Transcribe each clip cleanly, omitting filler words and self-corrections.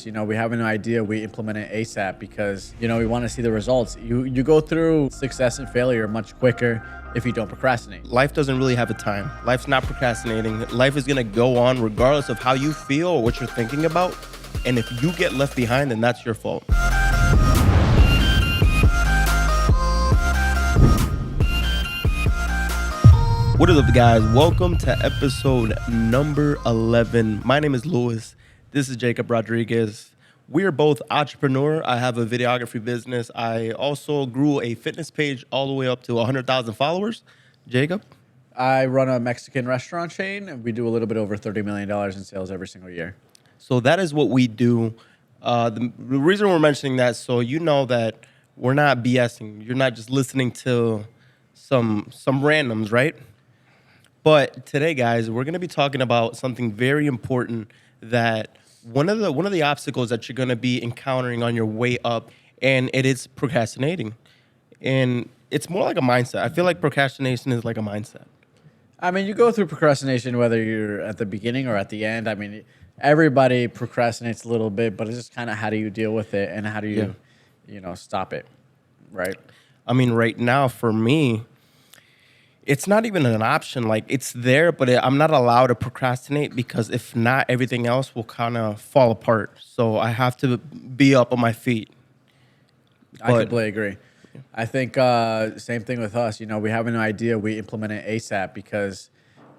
We have an idea, we implement it ASAP because, we want to see the results. You go through success and failure much quicker if you don't procrastinate. Life doesn't really have a time. Life's not procrastinating. Life is going to go on regardless of how you feel or what you're thinking about. And if you get left behind, then that's your fault. What is up, guys? Welcome to episode number 11. My name is Louis. This is Jacob Rodriguez. We are both entrepreneur. I have a videography business. I also grew a fitness page all the way up to 100,000 followers. Jacob? I run a Mexican restaurant chain, and we do a little bit over $30 million in sales every single year. So that is what we do. The reason we're mentioning that, so you know that we're not BSing. You're not just listening to some randoms, right? But today, guys, we're going to be talking about something very important, that one of the obstacles that you're going to be encountering on your way up, and it is procrastinating. And it's more like a mindset. I feel like procrastination is like a mindset. I mean, you go through procrastination whether you're at the beginning or at the end. I mean, everybody procrastinates a little bit, but it's just kind of how do you deal with it and how do you, stop it, right? I mean, right now for me, it's not even an option. Like, it's there, but I'm not allowed to procrastinate because if not, everything else will kind of fall apart. So I have to be up on my feet. I completely agree. I think same thing with us. We have an idea, we implement it ASAP because,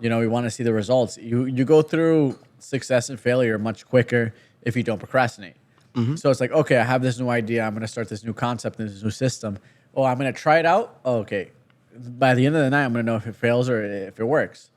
we want to see the results. You go through success and failure much quicker if you don't procrastinate. Mm-hmm. So it's like, okay, I have this new idea. I'm going to start this new concept, this new system. Oh, I'm going to try it out. Oh, okay. By the end of the night, I'm going to know if it fails or if it works.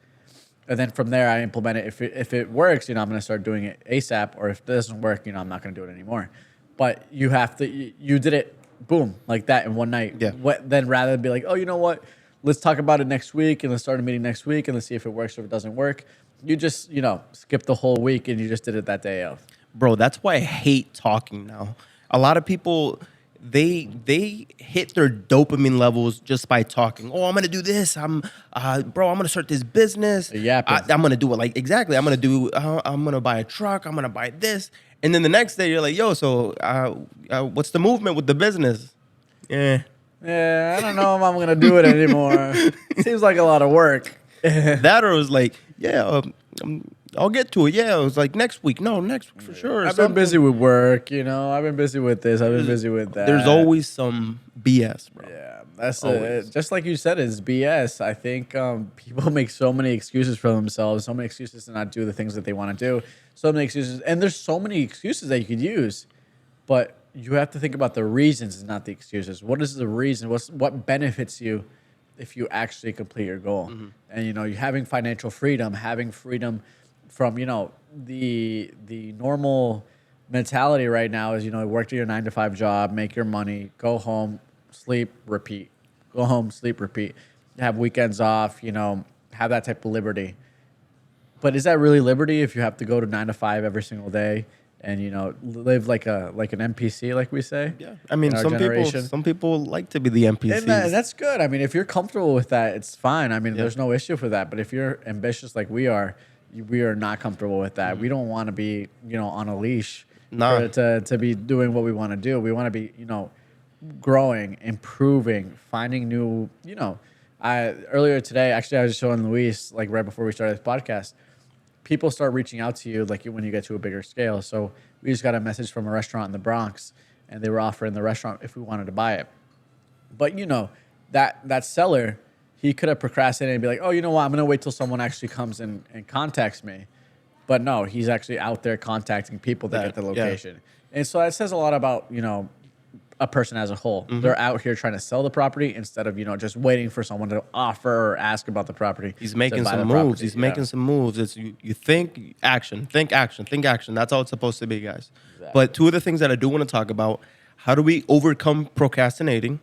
And then from there, I implement it. If it works, I'm going to start doing it ASAP. Or if it doesn't work, I'm not going to do it anymore. But you have to, you did it, boom, like that in one night. Yeah. Then rather than be like, oh, you know what? Let's talk about it next week and let's start a meeting next week and let's see if it works or if it doesn't work. You just, skip the whole week and you just did it that day of. Bro, that's why I hate talking now. A lot of people, they hit their dopamine levels just by talking. Oh, I'm gonna do this. I'm gonna start this business. I'm gonna do it like exactly. I'm gonna buy a truck. I'm gonna buy this. And then the next day you're like, yo, so what's the movement with the business? Yeah, I don't know if I'm gonna do it anymore. Seems like a lot of work. That or it was like, I'll get to it. Yeah, it was like next week. No, next week for sure. I've been busy with work, I've been busy with this. I've been busy with that. There's always some BS, bro. Yeah, that's it. Just like you said, it's BS. I think people make so many excuses for themselves, so many excuses to not do the things that they want to do, so many excuses. And there's so many excuses that you could use, but you have to think about the reasons, not the excuses. What is the reason? What benefits you if you actually complete your goal? Mm-hmm. And, you're having financial freedom, having freedom from, the normal mentality right now is, work to your 9-to-5 job, make your money, go home, sleep, repeat. Go home, sleep, repeat. Have weekends off, have that type of liberty. But is that really liberty if you have to go to 9-to-5 every single day and, live like an NPC, like we say? Yeah. I mean, some people like to be the NPCs. And that's good. I mean, if you're comfortable with that, it's fine. I mean, there's no issue for that. But if you're ambitious like we are not comfortable with that. We don't want to be, on a leash to be doing what we want to do. We want to be, growing, improving, finding new, earlier today, actually, I was showing Luis, like right before we started this podcast, people start reaching out to you like when you get to a bigger scale. So we just got a message from a restaurant in the Bronx and they were offering the restaurant if we wanted to buy it. But, that seller, he could have procrastinated and be like, oh, you know what? I'm going to wait till someone actually comes and contacts me. But no, he's actually out there contacting people to get the location. Yeah. And so that says a lot about, a person as a whole. Mm-hmm. They're out here trying to sell the property instead of, just waiting for someone to offer or ask about the property. He's making some moves. He's making some moves. It's you think action, think action, think action. That's all it's supposed to be, guys. Exactly. But two of the things that I do want to talk about, how do we overcome procrastinating?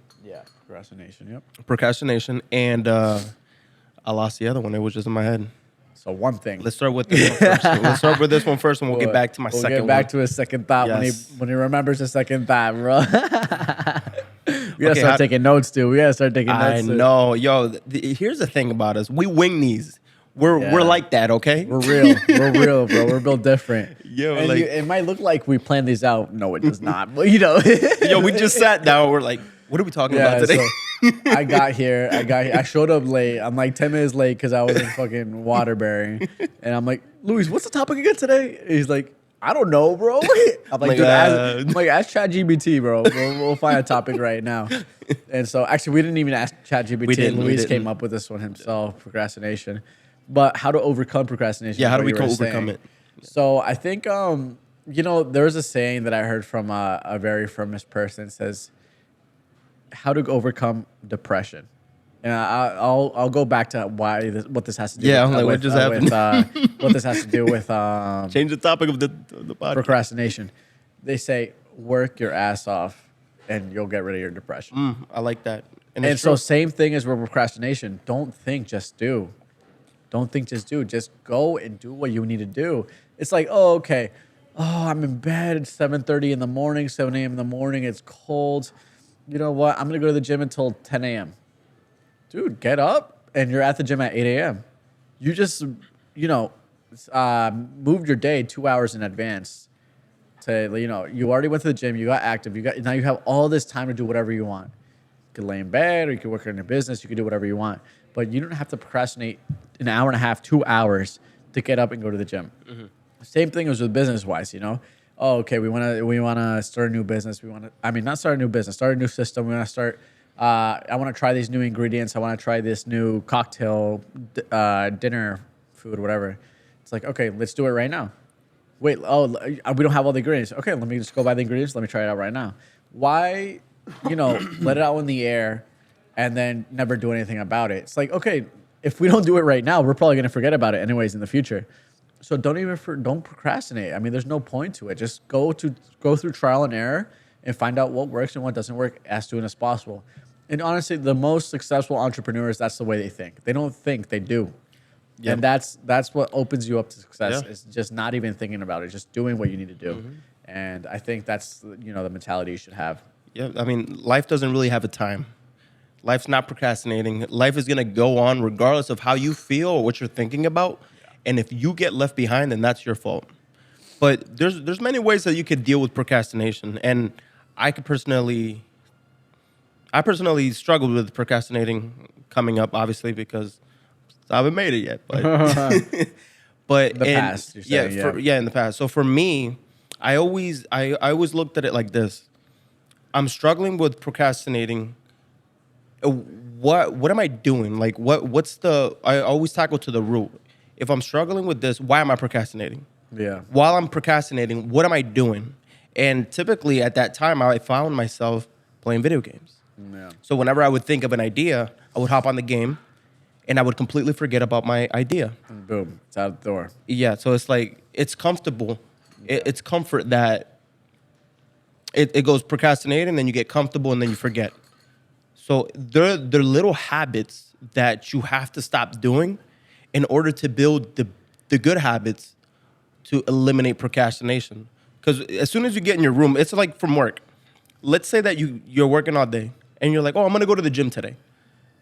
Procrastination, yep. Procrastination, and I lost the other one. It was just in my head. So one thing. Let's start with this one first. Let's start with this one first, and we'll get back to my second one. We'll get back to his second thought when he remembers his second thought, bro. We gotta start taking notes, dude. We gotta start taking notes. I know. Yo, here's the thing about us. We wing these. We're like that, okay? We're real. We're real, bro. We're built different. Yo, and like it might look like we planned these out. No, it does not. But yo, we just sat down. We're like, what are we talking about today? So I got here. I showed up late. I'm like 10 minutes late because I was in fucking Waterbury. And I'm like, Luis, what's the topic again today? And he's like, I don't know, bro. I'm like, ask ChatGPT, bro. We'll find a topic right now. And so actually, we didn't even ask ChatGPT. Luis came up with this one himself, procrastination. But how to overcome procrastination. Yeah, how do we overcome it? So I think, there's a saying that I heard from a very famous person. It says, how to overcome depression. And I'll go back to what this has to do. Yeah, what just happened? What this has to do with change the topic of the podcast. Procrastination. They say work your ass off, and you'll get rid of your depression. I like that. And so same thing as with procrastination. Don't think, just do. Don't think, just do. Just go and do what you need to do. It's like, oh, okay. Oh, I'm in bed. It's 7:30 in the morning, 7 a.m. in the morning. It's cold. You know what? I'm going to go to the gym until 10 a.m. Dude, get up, and you're at the gym at 8 a.m. You just, moved your day 2 hours in advance. You already went to the gym. You got active. Now you have all this time to do whatever you want. You could lay in bed, or you could work on your business. You could do whatever you want. But you don't have to procrastinate an hour and a half, 2 hours to get up and go to the gym. Mm-hmm. Same thing as with business-wise, Oh, okay, we want to start a new business. Not start a new business, start a new system. We want to start, I want to try these new ingredients. I want to try this new cocktail, dinner, food, whatever. It's like, okay, let's do it right now. Wait, we don't have all the ingredients. Okay, let me just go buy the ingredients. Let me try it out right now. Why, let it out in the air and then never do anything about it? It's like, okay, if we don't do it right now, we're probably going to forget about it anyways in the future. So don't procrastinate. I mean, there's no point to it. Just go through trial and error and find out what works and what doesn't work as soon as possible. And honestly, the most successful entrepreneurs, that's the way they think. They don't think, they do. Yep. And that's what opens you up to success. Is just not even thinking about it, just doing what you need to do. Mm-hmm. And I think that's the mentality you should have. Yeah, I mean, life doesn't really have a time. Life's not procrastinating. Life is gonna go on regardless of how you feel or what you're thinking about. And if you get left behind, then that's your fault. But there's many ways that you could deal with procrastination. And I personally struggled with procrastinating coming up, obviously, because I haven't made it yet. But but in the past, you're saying, in the past. So for me, I always looked at it like this. I'm struggling with procrastinating. What am I doing? Like I always tackle to the root. If I'm struggling with this, why am I procrastinating? Yeah. While I'm procrastinating, what am I doing? And typically at that time, I found myself playing video games. Yeah. So whenever I would think of an idea, I would hop on the game and I would completely forget about my idea. And boom, it's out the door. Yeah, so it's like, it's comfortable. Yeah. It's comfort that it goes procrastinating, then you get comfortable, and then you forget. So they're little habits that you have to stop doing in order to build the good habits to eliminate procrastination. Because as soon as you get in your room, it's like from work. Let's say that you're working all day and you're like, oh, I'm going to go to the gym today.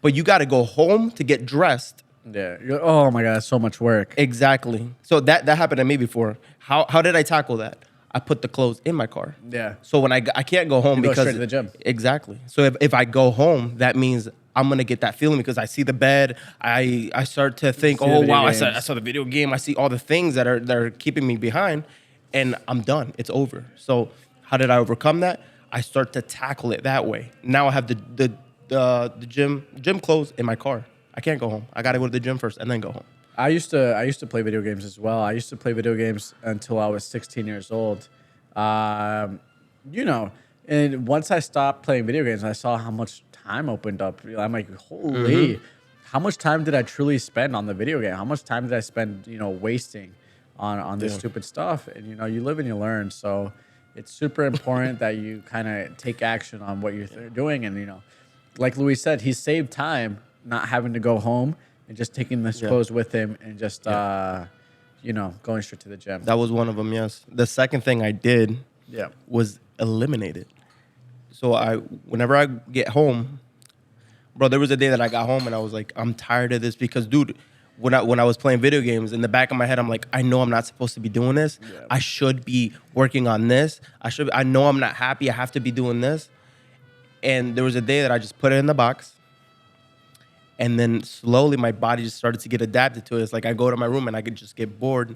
But you got to go home to get dressed. Yeah. Oh, my God, that's so much work. Exactly. So that happened to me before. How did I tackle that? I put the clothes in my car. Yeah. So when I can't go home because... go straight to the gym. Exactly. So if I go home, that means I'm going to get that feeling because I see the bed. I start to think, oh, wow, I saw the video game. I see all the things that are keeping me behind, and I'm done. It's over. So how did I overcome that? I start to tackle it that way. Now I have the gym clothes in my car. I can't go home. I got to go to the gym first and then go home. I used to play video games as well. I used to play video games until I was 16 years old. And once I stopped playing video games, I saw how much time opened up. I'm like, holy, how much time did I truly spend on the video game? How much time did I spend, wasting on this stupid stuff? And, you live and you learn. So it's super important that you kind of take action on what you're doing. And, like Luis said, he saved time not having to go home and just taking the clothes with him and just, going straight to the gym. That was one of them, yes. The second thing I did was eliminate it. So whenever I get home, bro, there was a day that I got home and I was like, I'm tired of this because, dude, when I was playing video games, in the back of my head, I'm like, I know I'm not supposed to be doing this. Yeah. I should be working on this. I know I'm not happy. I have to be doing this. And there was a day that I just put it in the box. And then slowly my body just started to get adapted to it. It's like I go to my room and I could just get bored.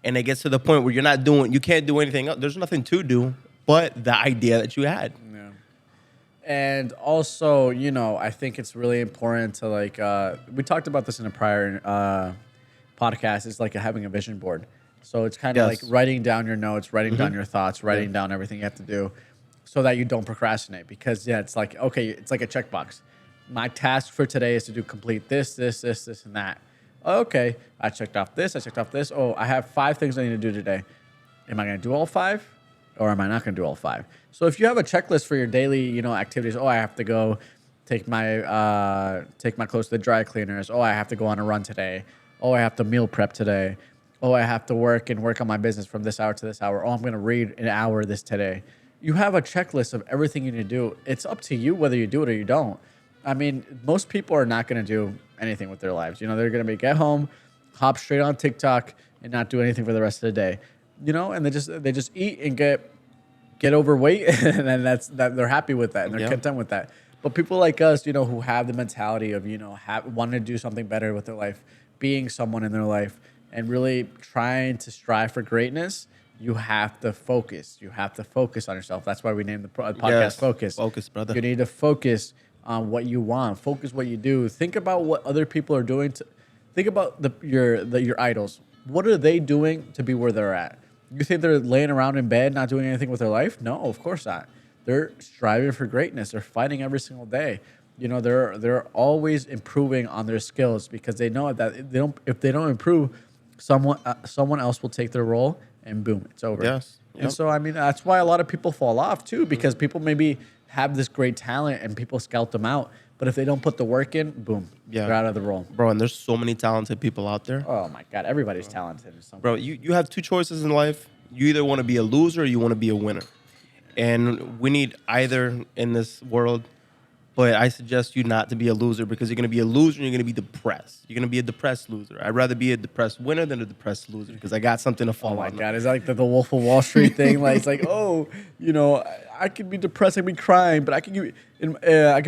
And it gets to the point where you can't do anything else. There's nothing to do but the idea that you had. Yeah. And also, I think it's really important to like, we talked about this in a prior podcast. It's like having a vision board. So it's kind of like writing down your notes, writing down your thoughts, writing down everything you have to do so that you don't procrastinate. Because, it's like, okay, it's like a checkbox. My task for today is to complete this, and that. Okay, I checked off this. Oh, I have 5 things I need to do today. Am I going to do all 5? Or am I not going to do all 5? So if you have a checklist for your daily, activities, I have to go take my clothes to the dry cleaners. I have to go on a run today. I have to meal prep today. I have to work on my business from this hour to this hour. I'm going to read an hour this today. You have a checklist of everything you need to do. It's up to you whether you do it or you don't. I mean, most people are not going to do anything with their lives. They're going to get home, hop straight on TikTok, and not do anything for the rest of the day. And they just eat and get overweight, and then that they're happy with that and they're content with that. But people like us, who have the mentality of wanting to do something better with their life, being someone in their life, and really trying to strive for greatness, you have to focus. You have to focus on yourself. That's why we named the podcast Focus. Focus, brother. You need to focus on what you want. Focus what you do. Think about what other people are doing. Think about your idols. What are they doing to be where they're at? You think they're laying around in bed not doing anything with their life? No, of course not. They're striving for greatness. They're fighting every single day. They're always improving on their skills because they know that if they don't improve, someone else will take their role and boom, it's over. Yes. And so that's why a lot of people fall off too, because people maybe have this great talent and people scout them out. But if they don't put the work in, boom, they're out of the role. Bro, and there's so many talented people out there. Oh, my God. Everybody's talented. Bro, you have 2 choices in life. You either want to be a loser or you want to be a winner. And we need either in this world. But I suggest you not to be a loser because you're going to be a loser and you're going to be depressed. You're going to be a depressed loser. I'd rather be a depressed winner than a depressed loser because I got something to fall on. Oh, my God. Is that like the Wolf of Wall Street thing? Like, it's like, I could be depressed, I could be crying, but I could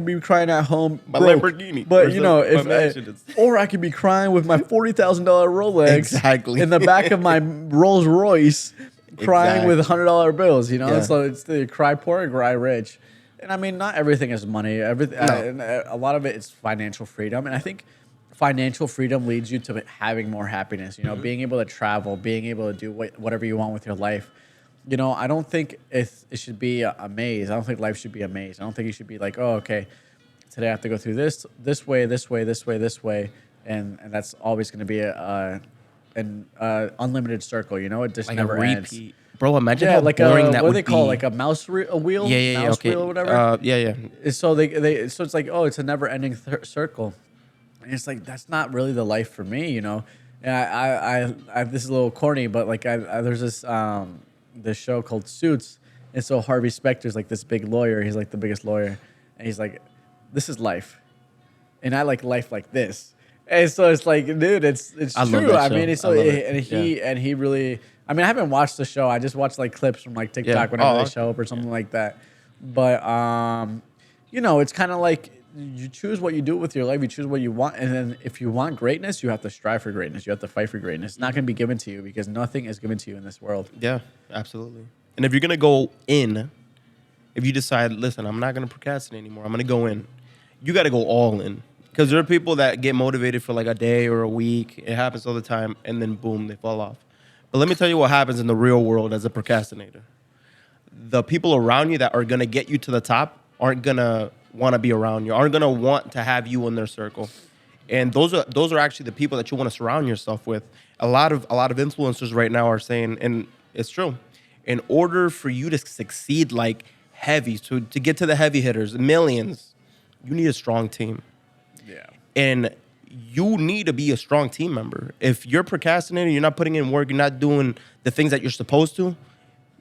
be crying at home. My broke. Lamborghini. But, or I could be crying with my $40,000 Rolex exactly in the back of my Rolls Royce, crying with $100 bills, So it's the cry poor and cry rich. And I mean, not everything is money. A lot of it is financial freedom. And I think financial freedom leads you to having more happiness, being able to travel, being able to do whatever you want with your life. I don't think it should be a maze. I don't think life should be a maze. I don't think you should be like, oh, okay, today I have to go through this way. And that's always going to be an unlimited circle, It just like never a ends. repeat. Bro, imagine how boring that would be. What do they call like a mouse wheel? Mouse wheel or whatever? So so it's like, it's a never-ending circle. And it's like, that's not really the life for me, And I this is a little corny, but like there's this show called Suits. And so Harvey Specter's like this big lawyer. He's like the biggest lawyer. And he's like, this is life. And I like life like this. And so it's like, dude, it's true. I mean, he really... I mean, I haven't watched the show. I just watched like clips from like TikTok whenever they show up or something like that. But it's kind of like you choose what you do with your life. You choose what you want, and then if you want greatness, you have to strive for greatness. You have to fight for greatness. It's not going to be given to you because nothing is given to you in this world. Yeah, absolutely. And if you're gonna go in, if you decide, listen, I'm not gonna procrastinate anymore. I'm gonna go in. You got to go all in because there are people that get motivated for like a day or a week. It happens all the time, and then boom, they fall off. But let me tell you what happens in the real world as a procrastinator. The people around you that are going to get you to the top aren't going to want to be around you, aren't going to want to have you in their circle. And those are actually the people that you want to surround yourself with. A lot of influencers right now are saying, and it's true, in order for you to succeed like heavy, to get to the heavy hitters, millions, you need a strong team. Yeah. And you need to be a strong team member. If you're procrastinating, you're not putting in work, you're not doing the things that you're supposed to,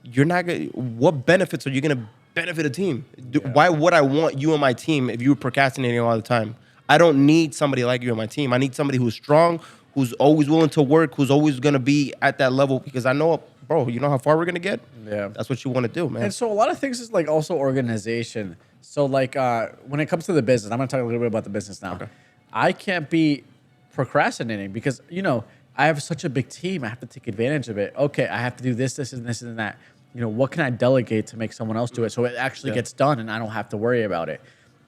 you're not going to, what benefits are you going to benefit a team? Why would I want you on my team if you were procrastinating all the time? I don't need somebody like you on my team. I need somebody who's strong, who's always willing to work, who's always going to be at that level. Because I know, bro, you know how far we're going to get? Yeah. That's what you want to do, man. And so a lot of things is like also organization. So like when it comes to the business, I'm going to talk a little bit about the business now. Okay. I can't be procrastinating because, you know, I have such a big team. I have to take advantage of it. Okay, I have to do this, and this, and that. You know, what can I delegate to make someone else do it so it actually gets done and I don't have to worry about it?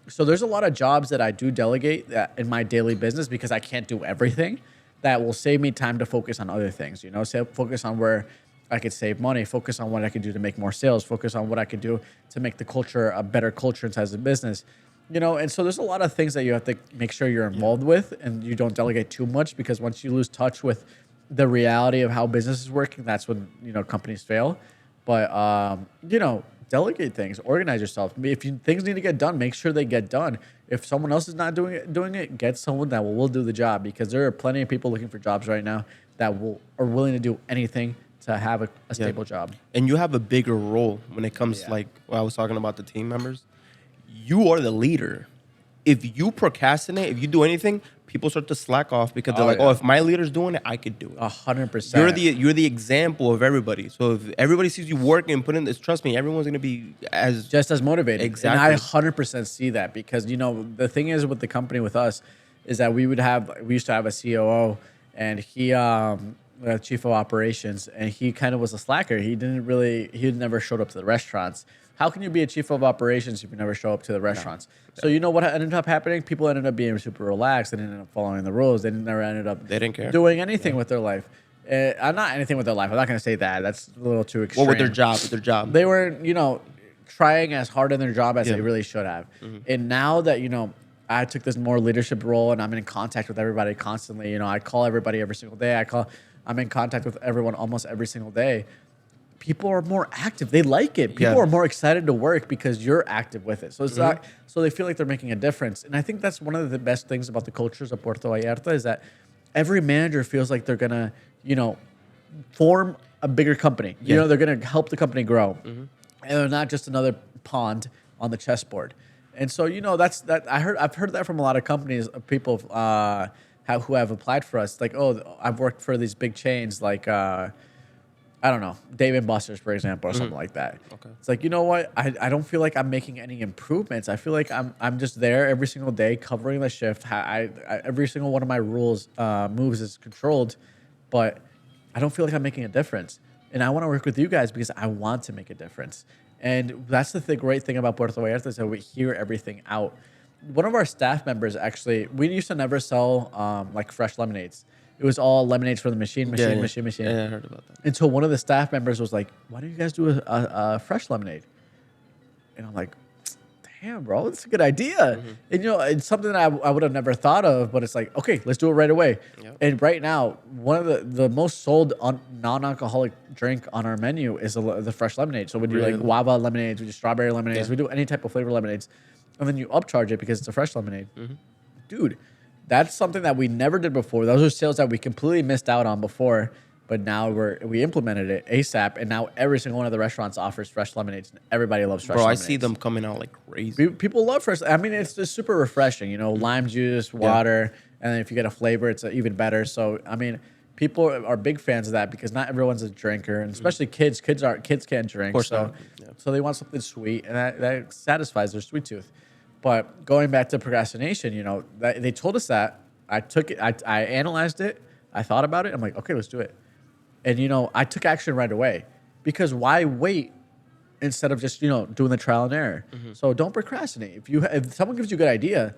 So there's a lot of jobs that I do delegate in my daily business because I can't do everything. That will save me time to focus on other things. You know, so focus on where I could save money, focus on what I could do to make more sales, focus on what I could do to make the culture a better culture inside the business. You know, and so there's a lot of things that you have to make sure you're involved with and you don't delegate too much because once you lose touch with the reality of how business is working, that's when, you know, companies fail. But, you know, delegate things, organize yourself. If things need to get done, make sure they get done. If someone else is not doing it, get someone that will do the job because there are plenty of people looking for jobs right now that are willing to do anything to have a stable job. And you have a bigger role when it comes to like when I was talking about the team members. You are the leader. If you procrastinate, if you do anything, people start to slack off because they're like, "Oh, if my leader's doing it, I could do it." 100%. You're the example of everybody. So if everybody sees you working and putting this, trust me, everyone's gonna be just as motivated. Exactly. And I 100% see that because you know the thing is with the company with us is that we used to have a COO and he the chief of operations and he kind of was a slacker. He never showed up to the restaurants. How can you be a chief of operations if you never show up to the restaurants? No. So you know what ended up happening? People ended up being super relaxed. They didn't end up following the rules. They didn't care doing anything with their life. Not anything with their life. I'm not going to say that. That's a little too extreme. What with their job? They weren't, you know, trying as hard in their job as they really should have. Mm-hmm. And now that, you know, I took this more leadership role and I'm in contact with everybody constantly. You know, I call everybody every single day. I'm in contact with everyone almost every single day. People are more active. They like it. People are more excited to work because you're active with it. So it's not, so they feel like they're making a difference. And I think that's one of the best things about the cultures of Puerto Vallarta is that every manager feels like they're going to, you know, form a bigger company. You know, they're going to help the company grow. Mm-hmm. And they're not just another pond on the chessboard. And so, you know, I've heard that from a lot of companies, people who have applied for us. Like, oh, I've worked for these big chains like, I don't know, Dave & Buster's, for example, or something like that. Okay. It's like, you know what? I don't feel like I'm making any improvements. I feel like I'm just there every single day covering the shift. Every single one of my moves is controlled, but I don't feel like I'm making a difference. And I want to work with you guys because I want to make a difference. And that's the great thing about Puerto Vallarta is that we hear everything out. One of our staff members, actually, we used to never sell like fresh lemonades. It was all lemonades from the machine. Yeah, I heard about that. Until one of the staff members was like, why don't you guys do a fresh lemonade? And I'm like, damn, bro, that's a good idea. Mm-hmm. And, you know, it's something that I would have never thought of, but it's like, okay, let's do it right away. Yep. And right now, one of the most sold non-alcoholic drink on our menu is the fresh lemonade. So we do like guava lemonades, we do strawberry lemonades, we do any type of flavor lemonades. And then you upcharge it because it's a fresh lemonade. Mm-hmm. Dude, that's something that we never did before. Those are sales that we completely missed out on before, but now we implemented it ASAP, and now every single one of the restaurants offers fresh lemonades. And everybody loves fresh lemonades. Bro, I see them coming out like crazy. People love fresh. I mean, it's just super refreshing. You know, lime juice, water, and then if you get a flavor, it's even better. So, I mean, people are big fans of that because not everyone's a drinker, and especially kids. Kids can't drink, of course not. So they want something sweet, and that satisfies their sweet tooth. But going back to procrastination, you know, they told us that. I took it. I analyzed it. I thought about it. I'm like, okay, let's do it. And, you know, I took action right away because why wait instead of just, you know, doing the trial and error? Mm-hmm. So don't procrastinate. If someone gives you a good idea,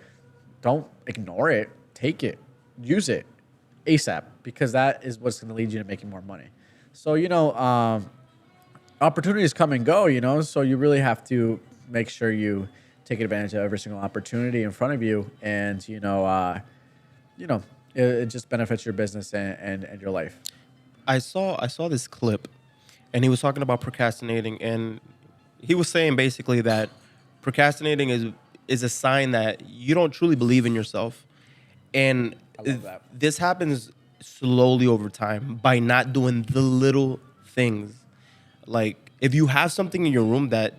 don't ignore it. Take it. Use it ASAP because that is what's going to lead you to making more money. So, you know, opportunities come and go, you know, so you really have to make sure you take advantage of every single opportunity in front of you, and you know, it just benefits your business and your life. I saw this clip, and he was talking about procrastinating, and he was saying basically that procrastinating is a sign that you don't truly believe in yourself, and I love that. This happens slowly over time by not doing the little things. Like if you have something in your room that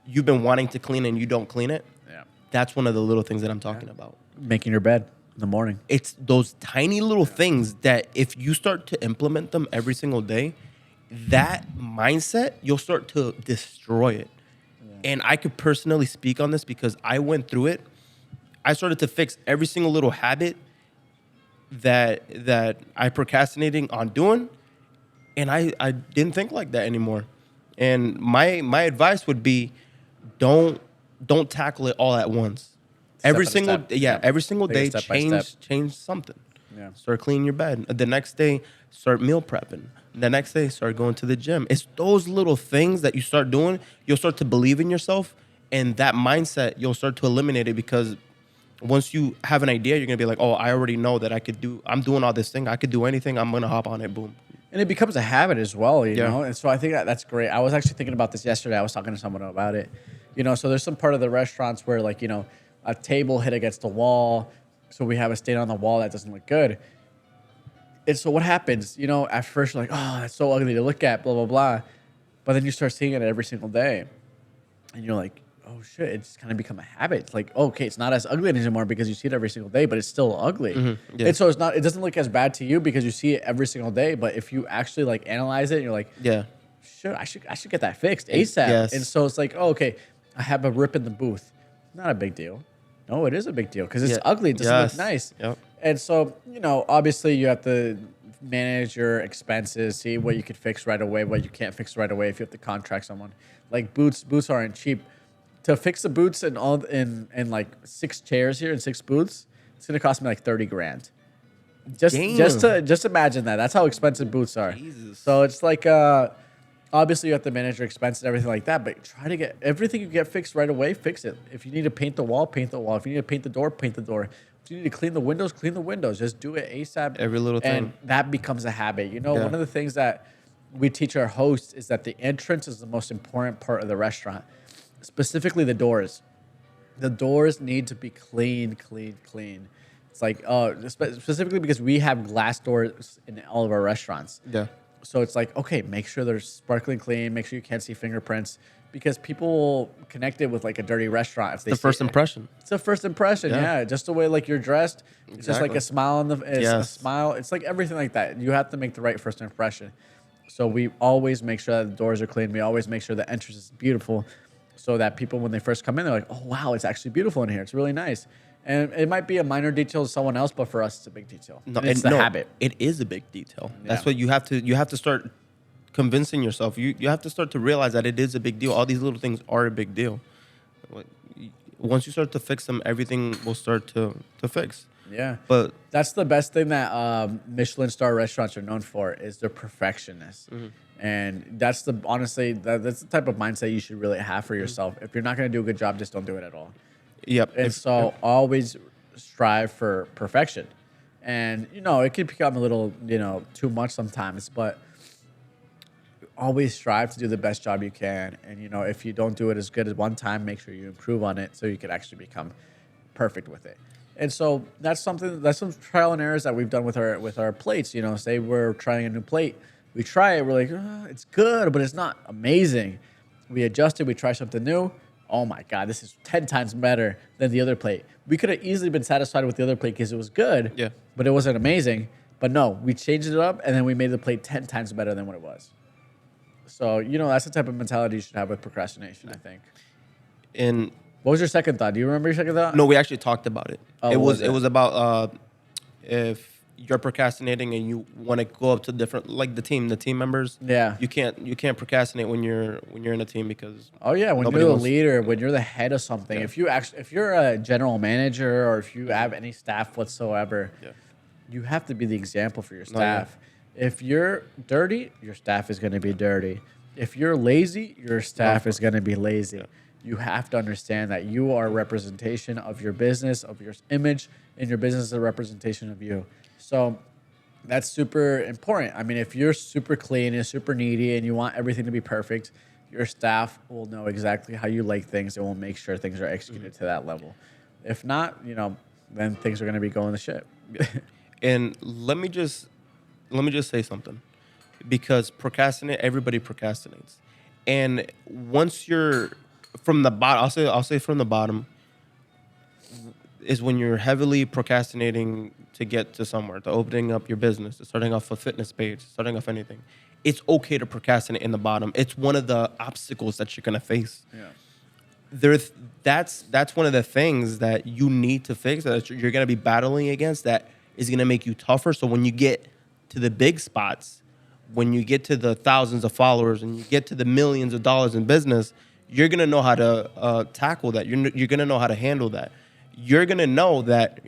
you've been wanting to clean and you don't clean it, that's one of the little things that I'm talking about. Making your bed. in the morning. It's those tiny little things that if you start to implement them every single day, that mindset, you'll start to destroy it. Yeah. And I could personally speak on this because I went through it. I started to fix every single little habit that I procrastinating on doing, and I didn't think like that anymore. And my advice would be, don't tackle it all at once. Every single day, change something. Yeah. Start cleaning your bed. The next day, start meal prepping. The next day, start going to the gym. It's those little things that you start doing, you'll start to believe in yourself, and that mindset, you'll start to eliminate it because once you have an idea, you're going to be like, oh, I already know that I'm doing all this thing. I could do anything. I'm going to hop on it. Boom. And it becomes a habit as well, you know? And so I think that's great. I was actually thinking about this yesterday. I was talking to someone about it. You know, so there's some part of the restaurants where, like, you know, a table hit against the wall, so we have a stain on the wall that doesn't look good. And so what happens? You know, at first you're like, oh, that's so ugly to look at, blah, blah, blah. But then you start seeing it every single day. And you're like, oh, shit, it's kind of become a habit. It's like, okay, it's not as ugly anymore because you see it every single day, but it's still ugly. Mm-hmm. Yeah. And so it doesn't look as bad to you because you see it every single day. But if you actually, like, analyze it, you're like, yeah, sure, I should get that fixed ASAP. Yes. And so it's like, oh, okay, I have a rip in the booth. Not a big deal. No, it is a big deal because it's ugly. It doesn't look nice. Yep. And so, you know, obviously you have to manage your expenses, see what you can fix right away, what you can't fix right away if you have to contract someone. Like boots aren't cheap. To fix the boots and all in like 6 chairs here and 6 booths, it's gonna cost me like $30,000. Just imagine that. That's how expensive boots are. Jesus. So it's like obviously you have to manage your expenses and everything like that, but try to get everything you get fixed right away, fix it. If you need to paint the wall, paint the wall. If you need to paint the door, paint the door. If you need to clean the windows, clean the windows. Just do it ASAP. Every little thing. And that becomes a habit. You know, one of the things that we teach our hosts is that the entrance is the most important part of the restaurant. Specifically the doors. The doors need to be clean. It's like, specifically because we have glass doors in all of our restaurants. Yeah. So it's like, okay, make sure they're sparkling clean. Make sure you can't see fingerprints because people will connect it with like a dirty restaurant. If they the first impression. It's the first impression, yeah. Just the way like you're dressed. It's just like a smile on a smile. It's like everything like that. You have to make the right first impression. So we always make sure that the doors are clean. We always make sure the entrance is beautiful so that people, when they first come in, they're like, oh, wow, it's actually beautiful in here. It's really nice. And it might be a minor detail to someone else, but for us, it's a big detail. No, it's the habit. It is a big detail. Yeah. That's what you have to start convincing yourself. You have to start to realize that it is a big deal. All these little things are a big deal. Once you start to fix them, everything will start to fix. Yeah. But that's the best thing that Michelin star restaurants are known for is their perfectionness. Mm-hmm. And that's the type of mindset you should really have for yourself. If you're not going to do a good job, just don't do it at all. Yep. And always strive for perfection. And, you know, it can become a little, you know, too much sometimes, but always strive to do the best job you can. And, you know, if you don't do it as good as one time, make sure you improve on it so you can actually become perfect with it. And so that's some trial and errors that we've done with our plates. You know, say we're trying a new plate. We try it, we're like, it's good, but it's not amazing. We adjust it, we try something new. Oh my God, this is 10 times better than the other plate. We could have easily been satisfied with the other plate because it was good, but it wasn't amazing. But no, we changed it up and then we made the plate 10 times better than what it was. So, you know, that's the type of mentality you should have with procrastination, I think. And what was your second thought? Do you remember your second thought? No, we actually talked about it. Oh, it was about if you're procrastinating and you want to go up to different, like the team members. Yeah. You can't procrastinate when you're in a team because when you're the leader, when you're the head of something. Yeah. If you're a general manager or if you have any staff whatsoever, you have to be the example for your staff. If you're dirty, your staff is going to be dirty. If you're lazy, your staff is going to be lazy. Yeah. You have to understand that you are a representation of your business, of your image, and your business is a representation of you. So that's super important. I mean, if you're super clean and super needy and you want everything to be perfect, your staff will know exactly how you like things and will make sure things are executed to that level. If not, you know, then things are going to be going to shit. And let me just say something, because everybody procrastinates. And once you're from the bottom, I'll say from the bottom, is when you're heavily procrastinating to get to somewhere, to opening up your business, to starting off a fitness page, starting off anything. It's okay to procrastinate in the bottom. It's one of the obstacles that you're gonna face. Yeah. That's one of the things that you need to fix, that you're gonna be battling against, that is gonna make you tougher. So when you get to the big spots, when you get to the thousands of followers and you get to the millions of dollars in business, you're gonna know how to tackle that. You're gonna know how to handle that. You're gonna know that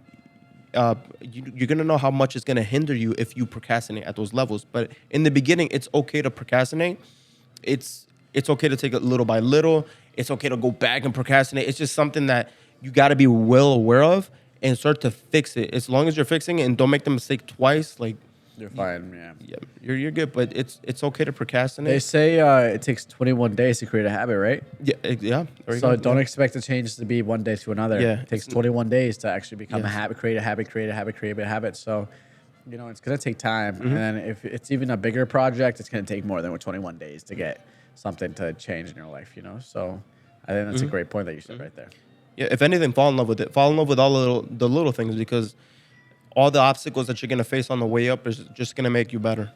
you're gonna know how much it's gonna hinder you if you procrastinate at those levels. But in the beginning, it's okay to procrastinate. It's okay to take it little by little. It's okay to go back and procrastinate. It's just something that you got to be well aware of and start to fix it. As long as you're fixing it and don't make the mistake twice, like you're fine. Yeah, you're good. But it's okay to procrastinate. They say it takes 21 days to create a habit, right? Yeah. So don't expect the changes to be one day to another. Yeah, it takes 21 days to actually become a habit, create a habit. So, it's gonna take time. And then if it's even a bigger project, it's gonna take more than 21 days to get something to change in your life. So I think that's a great point that you said right there. Yeah. If anything, fall in love with it. Fall in love with all the little things, because all the obstacles that you're gonna face on the way up is just gonna make you better.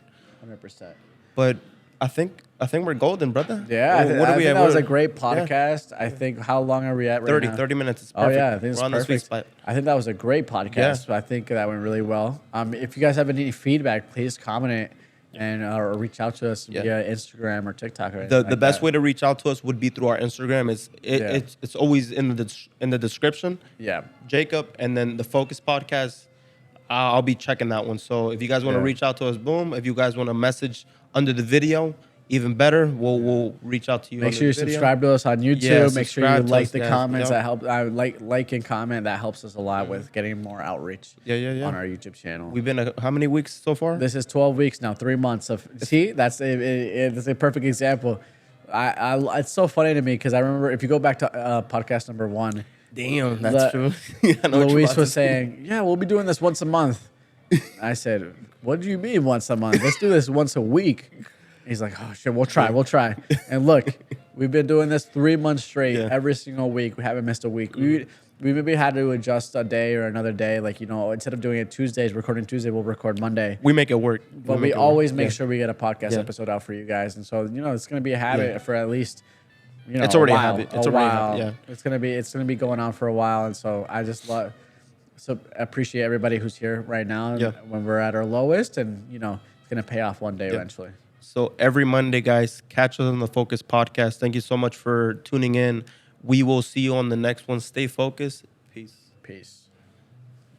100%. But I think we're golden, brother. Yeah, I think that was a great podcast. Yeah. I think, how long are we at right now? 30 minutes is perfect. Oh, yeah, I think it's perfect. I think that was a great podcast. Yeah. I think that went really well. If you guys have any feedback, please comment it and or reach out to us via Instagram or TikTok. Or the best way to reach out to us would be through our Instagram. It's always in the description. Yeah. Jacob, and then the Focus Podcast. I'll be checking that one. So if you guys want to reach out to us, boom. If you guys want to message under the video, even better. We'll reach out to you. Make sure you subscribe to us on YouTube. Yeah, make sure you like the comments. That help. Like and comment. That helps us a lot with getting more outreach. On our YouTube channel. We've been how many weeks so far? This is 12 weeks now. 3 months of. See, that's a perfect example. It's so funny to me because I remember, if you go back to podcast number 1. Damn, that's true. Luis was saying, "Yeah, we'll be doing this once a month." I said, "What do you mean once a month? Let's do this once a week." He's like, "Oh shit, we'll try." And look, we've been doing this 3 months straight, every single week. We haven't missed a week. We maybe had to adjust a day or another day. Like, instead of doing it Tuesdays, recording Tuesday, we'll record Monday. We make it work. But we always make sure we get a podcast episode out for you guys. And so, it's going to be a habit for at least, it's already a habit. It's already a habit. Yeah. It's gonna be going on for a while. And so I just appreciate everybody who's here right now when we're at our lowest, and, it's going to pay off one day eventually. So every Monday, guys, catch us on the Focus Podcast. Thank you so much for tuning in. We will see you on the next one. Stay focused. Peace.